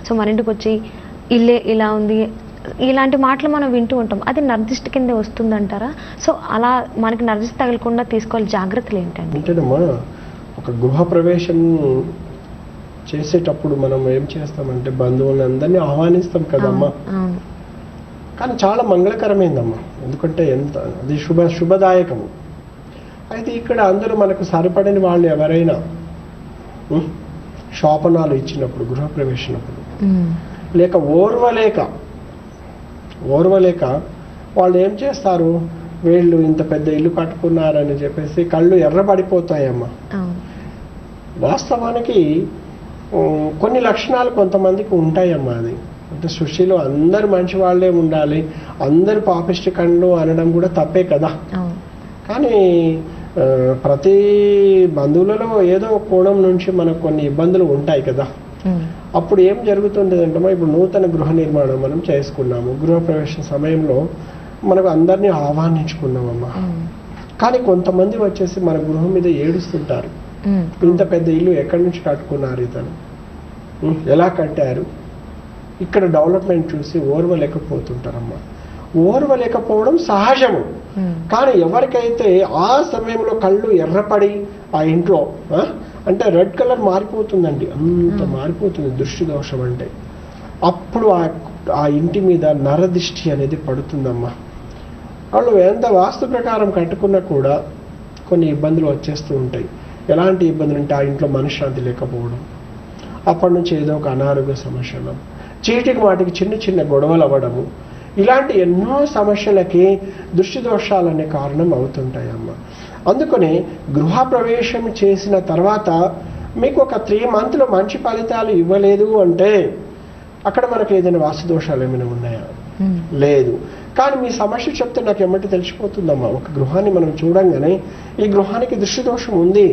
So మన ఇంటికి వచ్చి ఇల్లే ఇలా ఉంది ఇలాంటి మాటలు మనం వింటూ ఉంటాం. అది నరదిష్టి కింద వస్తుందంటారా? సో అలా మనకి నరదిష్టి తగలకుండా తీసుకోవాలి జాగ్రత్తలు ఏంటండి? అంటేనమ్మా, ఒక గృహ ప్రవేశం చేసేటప్పుడు మనం ఏం చేస్తామంటే బంధువులందరినీ ఆహ్వానిస్తాం కదమ్మా. కానీ చాలా మంగళకరమైందమ్మా, ఎందుకంటే అది శుభదాయకము. అయితే ఇక్కడ అందరూ మనకు సరిపడని వాళ్ళు ఎవరైనా శాపనాలు ఇచ్చినప్పుడు, గృహప్రవేశినప్పుడు, లేక ఓర్వలేక వాళ్ళు ఏం చేస్తారు, వీళ్ళు ఇంత పెద్ద ఇల్లు కట్టుకున్నారని చెప్పేసి కళ్ళు ఎర్రబడిపోతాయమ్మా. వాస్తవానికి కొన్ని లక్షణాలు కొంతమందికి ఉంటాయమ్మా. అది అంటే సృష్టిలో అందరు మంచి వాళ్ళే ఉండాలి, అందరు పాపిష్టి కళ్ళు అనడం కూడా తప్పే కదా. కానీ ప్రతి బంధువులలో ఏదో కోణం నుంచి మనకు కొన్ని ఇబ్బందులు ఉంటాయి కదా. అప్పుడు ఏం జరుగుతుంది అంటే, ఇప్పుడు నూతన గృహ నిర్మాణం మనం చేసుకున్నాము, గృహప్రవేశ సమయంలో మనకు అందరినీ ఆహ్వానించుకున్నామమ్మా. కానీ కొంతమంది వచ్చేసి మన గృహం మీద ఏడుస్తుంటారు, ఇంత పెద్ద ఇల్లు ఎక్కడి నుంచి కట్టుకున్నారు, ఇతను ఎలా కట్టారు, ఇక్కడ డెవలప్మెంట్ చూసి ఓర్వలేకపోతుంటారమ్మా. ఓర్వలేకపోవడం సహజము. కానీ ఎవరికైతే ఆ సమయంలో కళ్ళు ఎర్రపడి ఆ ఇంట్లో అంటే రెడ్ కలర్ మారిపోతుందండి, అంత మారిపోతుంది దృష్టి దోషం అంటే, అప్పుడు ఆ ఇంటి మీద నరదిష్టి అనేది పడుతుందమ్మా. వాళ్ళు ఎంత వాస్తు ప్రకారం కట్టుకున్నా కూడా కొన్ని ఇబ్బందులు వచ్చేస్తూ ఉంటాయి. ఎలాంటి ఇబ్బందులు అంటే, ఆ ఇంట్లో మనశ్శాంతి లేకపోవడం, అప్పటి నుంచి ఏదో ఒక అనారోగ్య సమస్యలు, చీటికి వాటికి చిన్న చిన్న గొడవలు అవ్వడము, ఇలాంటి ఎన్నో సమస్యలకి దృష్టి దోషాలనే కారణం అవుతుంటాయమ్మా. అందుకని గృహప్రవేశం చేసిన తర్వాత మీకు ఒక 3 months మంచి ఫలితాలు ఇవ్వలేదు అంటే అక్కడ మనకు ఏదైనా వాస్తు దోషాలు ఏమైనా ఉన్నాయా? లేదు. కానీ మీ సమస్య చెప్తే నాకు ఏమంటే తెలిసిపోతుందమ్మా. ఒక గృహాన్ని మనం చూడంగానే ఈ గృహానికి దృష్టి దోషం ఉంది.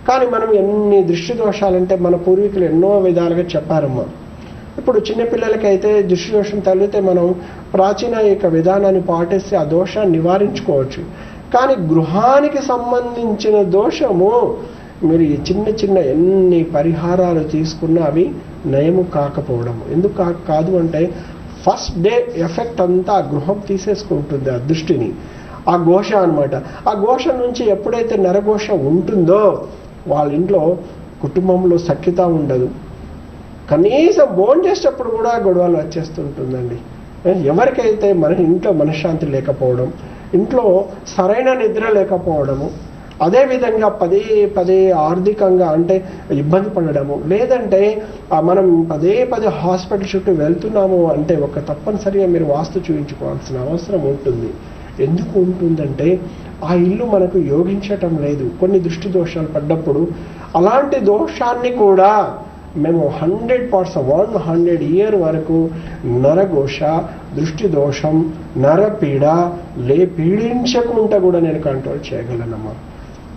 కానీ మనం ఎన్ని దృష్టి దోషాలంటే మన పూర్వీకులు ఎన్నో విధాలుగా చెప్పారమ్మా. ఇప్పుడు చిన్నపిల్లలకైతే దృష్టి దోషం తగిలితే మనం ప్రాచీన యొక్క విధానాన్ని పాటిస్తే ఆ దోషాన్ని నివారించుకోవచ్చు. కానీ గృహానికి సంబంధించిన దోషము మీరు ఈ చిన్న ఎన్ని పరిహారాలు తీసుకున్నా అవి నయము కాకపోవడం. ఎందుకు కాదు అంటే, ఫస్ట్ డే ఎఫెక్ట్ అంతా ఆ గృహం తీసేసుకుంటుంది, ఆ దృష్టిని, ఆ ఘోష అనమాట. ఆ ఘోష నుంచి ఎప్పుడైతే నరఘోష ఉంటుందో వాళ్ళ ఇంట్లో కుటుంబంలో సఖ్యత ఉండదు. కనీసం భోజనం చేసేటప్పుడు కూడా గొడవలు వచ్చేస్తుంటుందండి. ఎవరికైతే మన ఇంట్లో మనశ్శాంతి లేకపోవడం, ఇంట్లో సరైన నిద్ర లేకపోవడము, అదేవిధంగా పదే ఆర్థికంగా అంటే ఇబ్బంది పడడము, లేదంటే మనం పదే హాస్పిటల్ చుట్టూ వెళ్తున్నాము అంటే ఒక తప్పనిసరిగా మీరు వాస్తు చూపించుకోవాల్సిన అవసరం ఉంటుంది. ఎందుకు ఉంటుందంటే ఆ ఇల్లు మనకు యోగించటం లేదు. కొన్ని దృష్టి దోషాలు పడ్డప్పుడు అలాంటి దోషాన్ని కూడా మేము 100% 100 years వరకు నరఘోష, దృష్టి దోషం, నరపీడ పీడించకుండా కూడా నేను కంట్రోల్ చేయగలనమ్మా.